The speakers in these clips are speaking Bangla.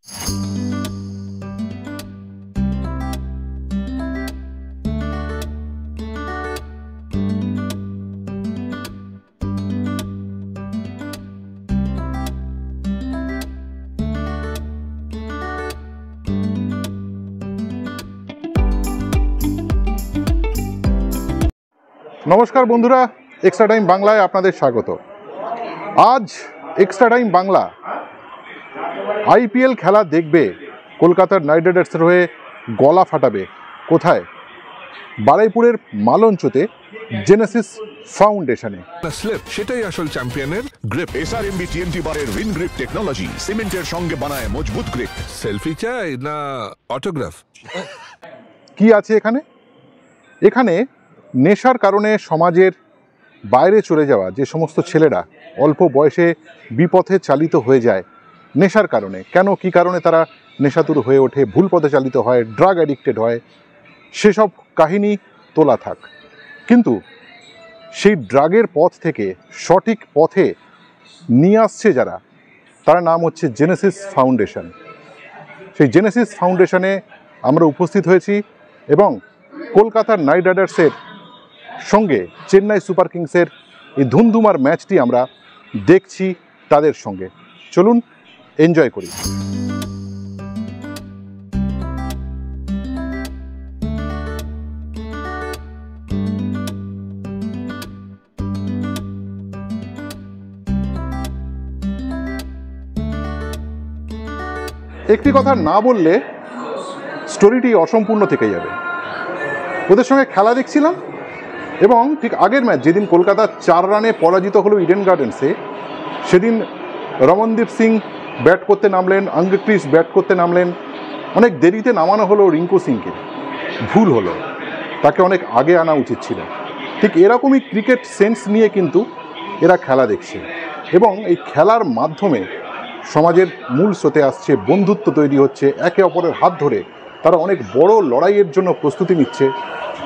নমস্কার বন্ধুরা, এক্সট্রা টাইম বাংলায় আপনাদের স্বাগত। আজ এক্সট্রা টাইম বাংলা আইপিএল খেলা দেখবে, কলকাতার নাইট রাইডার্সের হয়ে গলা ফাটাবে কোথায়? বারুইপুরের মালঞ্চতে জেনেসিস ফাউন্ডেশনে। স্লিপ সেটাই আসল চ্যাম্পিয়নের গ্রিপ। এসআরএমবি টিএনটি বারের উইন গ্রিপ টেকনোলজি সিমেন্টের সঙ্গে বানায় মজবুত গ্রিপ। সেলফি চাই না অটোগ্রাফ? কি আছে এখানে? এখানে নেশার কারণে সমাজের বাইরে চলে যাওয়া যে সমস্ত ছেলেরা অল্প বয়সে বিপথে চালিত হয়ে যায় নেশার কারণে, কেন কী কারণে তারা নেশাতুর হয়ে ওঠে, ভুল পথে চালিত হয়, ড্রাগ অ্যাডিক্টেড হয়, সেসব কাহিনী তোলা থাক। কিন্তু সেই ড্রাগের পথ থেকে সঠিক পথে নিয়ে আসছে যারা, তার নাম হচ্ছে জেনেসিস ফাউন্ডেশন। সেই জেনেসিস ফাউন্ডেশনে আমরা উপস্থিত হয়েছি এবং কলকাতার নাইট রাইডার্সের সঙ্গে চেন্নাই সুপার কিংসের এই ধুমধুমার ম্যাচটি আমরা দেখছি তাদের সঙ্গে। চলুন এনজয় করি। একটি কথা না বললে স্টোরিটি অসম্পূর্ণ থেকে যাবে। ওদের সঙ্গে খেলা দেখছিলাম এবং ঠিক আগের ম্যাচ, যেদিন কলকাতা 4 রানে পরাজিত হলো ইডেন গার্ডেন্সে, সেদিন রমনদীপ সিং ব্যাট করতে নামলেন, আঙ্গক্রিস ব্যাট করতে নামলেন। অনেক দেরিতে নামানো হলো রিঙ্কু সিংকে, ভুল হলো, তাকে অনেক আগে আনা উচিত ছিল। ঠিক এরকমই ক্রিকেট সেন্স নিয়ে কিন্তু এরা খেলা দেখছে এবং এই খেলার মাধ্যমে সমাজের মূল স্রোতে আসছে, বন্ধুত্ব তৈরি হচ্ছে, একে অপরের হাত ধরে তারা অনেক বড় লড়াইয়ের জন্য প্রস্তুতি নিচ্ছে।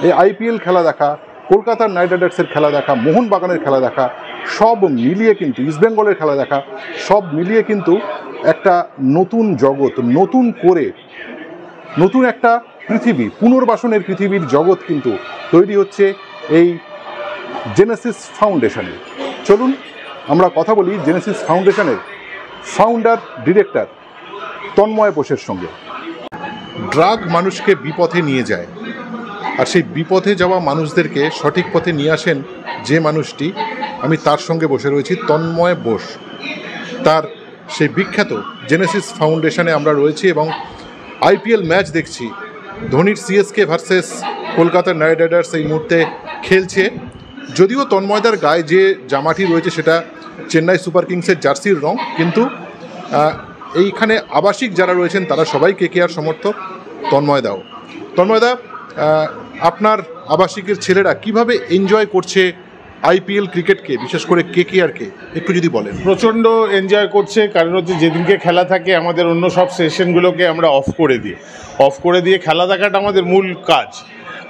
এই আইপিএল খেলা দেখা, কলকাতার নাইট রাইডার্সের খেলা দেখা, মোহনবাগানের খেলা দেখা, সব মিলিয়ে কিন্তু ইস্টবেঙ্গলের খেলা দেখা, সব মিলিয়ে কিন্তু একটা নতুন জগৎ, নতুন করে নতুন একটা পৃথিবী, পুনর্বাসনের পৃথিবীর জগৎ কিন্তু তৈরি হচ্ছে এই জেনেসিস ফাউন্ডেশনে। চলুন আমরা কথা বলি জেনেসিস ফাউন্ডেশনের ফাউন্ডার ডিরেক্টর তন্ময় বোসের সঙ্গে। ড্রাগ মানুষকে বিপথে নিয়ে যায়, আর সেই বিপথে যাওয়া মানুষদেরকে সঠিক পথে নিয়ে আসেন যে মানুষটি, আমি তার সঙ্গে বসে রয়েছি, তন্ময় বোস। তার সেই বিখ্যাত জেনেসিস ফাউন্ডেশনে আমরা রয়েছি এবং আইপিএল ম্যাচ দেখছি। ধোনির সিএসকে ভার্সেস কলকাতার নাইট রাইডার্স এই মুহূর্তে খেলছে। যদিও তন্ময়দার গায়ে যে জামাটি রয়েছে সেটা চেন্নাই সুপার কিংসের জার্সির রং, কিন্তু এইখানে আবাসিক যারা রয়েছেন তারা সবাই কেকেআর সমর্থক। তন্ময়দা, আপনার আবাসিকের ছেলেরা কিভাবে এনজয় করছে আইপিএল ক্রিকেটকে, বিশেষ করে কেকেআরকে, একটু যদি বলেন। প্রচণ্ড এনজয় করছে, কারণ হচ্ছে যেদিনকে খেলা থাকে আমাদের অন্য সব সেশনগুলোকে আমরা অফ করে দিয়ে খেলা দেখাটা আমাদের মূল কাজ।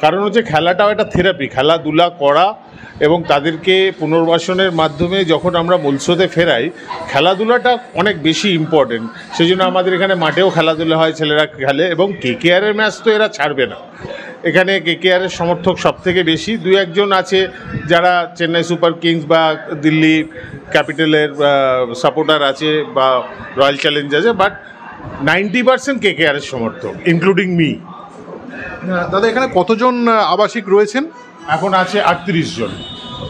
কারণ হচ্ছে খেলাটাও একটা থেরাপি, খেলাধুলা করা এবং তাদেরকে পুনর্বাসনের মাধ্যমে যখন আমরা মূলস্রোতে ফেরাই, খেলাধুলাটা অনেক বেশি ইম্পর্টেন্ট। সেই জন্য আমাদের এখানে মাঠেও খেলাধুলা হয়, ছেলেরা খেলে এবং কেকেআরের ম্যাচ তো এরা ছাড়বে না। এখানে কেকেআরের সমর্থক সব থেকে বেশি, 2-1 আছে যারা চেন্নাই সুপার কিংস বা দিল্লি ক্যাপিটালের সাপোর্টার আছে বা রয়্যাল চ্যালেঞ্জ আছে, বাট 90% কেকেআরের সমর্থক, ইনক্লুডিং মি। দাদা, এখানে কতজন আবাসিক রয়েছেন? এখন আছে 38 জন।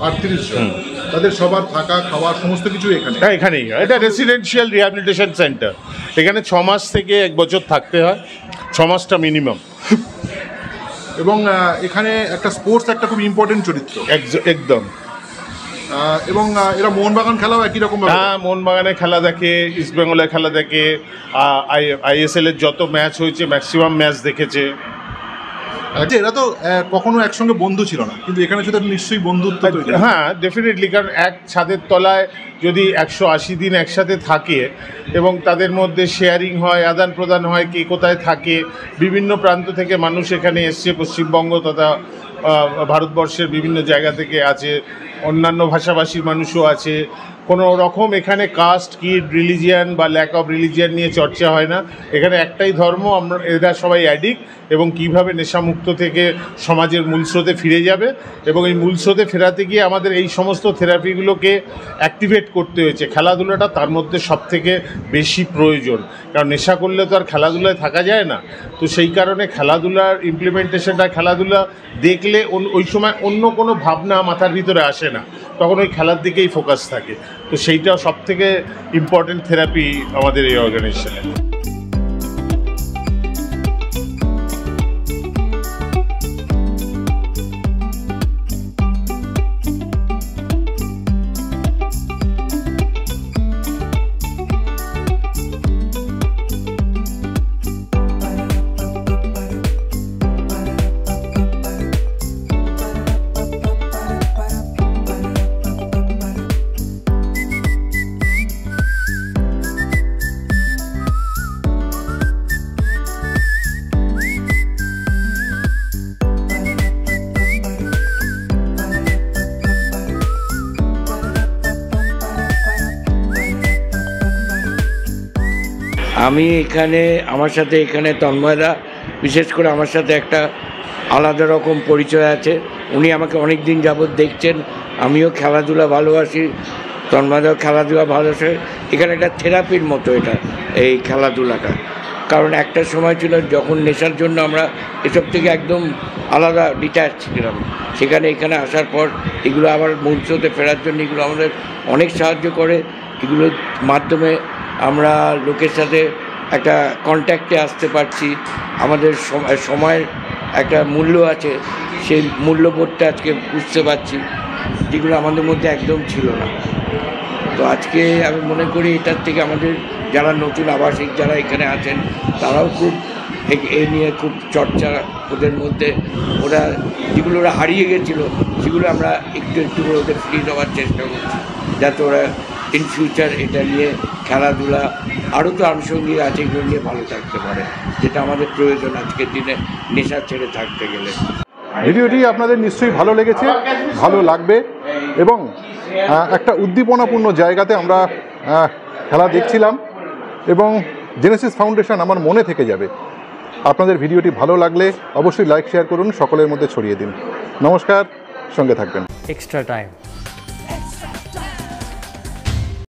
38 জন। তাদের সবার থাকা খাওয়া সমস্ত কিছু এখানে? হ্যাঁ, এখানেই। এটা রেসিডেন্সিয়াল রিহ্যাবিলিটেশন সেন্টার। এখানে 6 মাস থেকে 1 বছর থাকতে হয়, 6 মাসটা মিনিমাম। এবং এখানে একটা স্পোর্টস একটা খুব ইম্পর্টেন্ট চরিত্র একদম। এবং এরা মোহনবাগান খেলাও একই রকম। হ্যাঁ, মোহনবাগানে খেলা দেখে, ইস্টবেঙ্গলে খেলা দেখে, আইএসএল এর যত ম্যাচ হয়েছে ম্যাক্সিমাম ম্যাচ দেখেছে। এরা তো কখনো একসঙ্গে বন্ধু ছিল না, কিন্তু এখানে শুধু নিশ্চয়ই বন্ধুত্ব তৈরি। হ্যাঁ, ডেফিনেটলি, কারণ এক ছাদের তলায় যদি 180 দিন একসাথে থাকে এবং তাদের মধ্যে শেয়ারিং হয়, আদান প্রদান হয়, কে কোথায় থাকে, বিভিন্ন প্রান্ত থেকে মানুষ এখানে এসছে, পশ্চিমবঙ্গ তথা ভারতবর্ষের বিভিন্ন জায়গা থেকে আছে, অন্যান্য ভাষাভাষীর মানুষও আছে। কোনো রকম এখানে কাস্ট কিড রিলিজিয়ান বা ল্যাক অফ রিলিজিয়ান নিয়ে চর্চা হয় না। এখানে একটাই ধর্ম, আমরা এরা সবাই অ্যাডিক্ট, এবং কিভাবে নেশামুক্ত থেকে সমাজের মূল স্রোতে ফিরে যাবে, এবং এই মূল স্রোতে ফেরাতে গিয়ে আমাদের এই সমস্ত থেরাপিগুলোকে অ্যাক্টিভেট করতে হয়েছে। খেলাধুলাটা তার মধ্যে সবথেকে বেশি প্রয়োজন, কারণ নেশা করলে তো আর খেলাধুলায় থাকা যায় না। তো সেই কারণে খেলাধুলার ইমপ্লিমেন্টেশনটা, খেলাধুলা দেখলে ওই সময় অন্য কোনো ভাবনা মাথার ভিতরে আসে না, তখন ওই খেলার দিকেই ফোকাস থাকে। তো সেইটা সবথেকে ইম্পর্টেন্ট থেরাপি আমাদের এই অর্গানাইজেশনে। আমি এখানে আমার সাথে এখানে তন্ময়দা বিশেষ করে আমার সাথে একটা আলাদা রকম পরিচয় আছে। উনি আমাকে অনেক দিন যাবৎ দেখছেন, আমিও খেলাধুলা ভালোবাসি, তন্ময়দাও খেলাধুলা ভালোবাসে। এখানে একটা থেরাপির মতো এটা, এই খেলাধুলাটা। কারণ একটা সময় ছিল যখন নেশার জন্য আমরা এসব থেকে একদম আলাদা ডিট্যাচ ছিলাম, সেখানে এখানে আসার পর এগুলো আবার মূল স্রোতে ফেরার জন্য এগুলো আমাদের অনেক সাহায্য করে। এগুলোর মাধ্যমে আমরা লোকের সাথে একটা কন্ট্যাক্টে আসতে পারছি, আমাদের সময়ের একটা মূল্য আছে, সেই মূল্যবোধটা আজকে বুঝতে পারছি, যেগুলো আমাদের মধ্যে একদম ছিল না। তো আজকে আমি মনে করি এটার থেকে আমাদের যারা নতুন আবাসিক যারা এখানে আছেন তারাও খুব এ নিয়ে খুব চর্চা ওদের মধ্যে, ওরা যেগুলো ওরা হারিয়ে গেছিলো সেগুলো আমরা একটু একটু করে ওদের ফিরিয়ে দেওয়ার চেষ্টা করছি, যাতে ওরা ইন ফিউচার এটা নিয়ে খেলাধুলা আরও তো আনুষঙ্গিক আছে, এগুলো নিয়ে ভালো থাকতে পারে, যেটা আমাদের প্রয়োজন আজকের দিনে নেশা ছেড়ে থাকতে গেলে। ভিডিওটি আপনাদের নিশ্চয়ই ভালো লেগেছে, ভালো লাগবে, এবং একটা উদ্দীপনাপূর্ণ জায়গাতে আমরা খেলা দেখছিলাম, এবং জেনেসিস ফাউন্ডেশন আমার মনে থেকে যাবে। আপনাদের ভিডিওটি ভালো লাগলে অবশ্যই লাইক শেয়ার করুন, সকলের মধ্যে ছড়িয়ে দিন। নমস্কার, সঙ্গে থাকবেন। Extra time.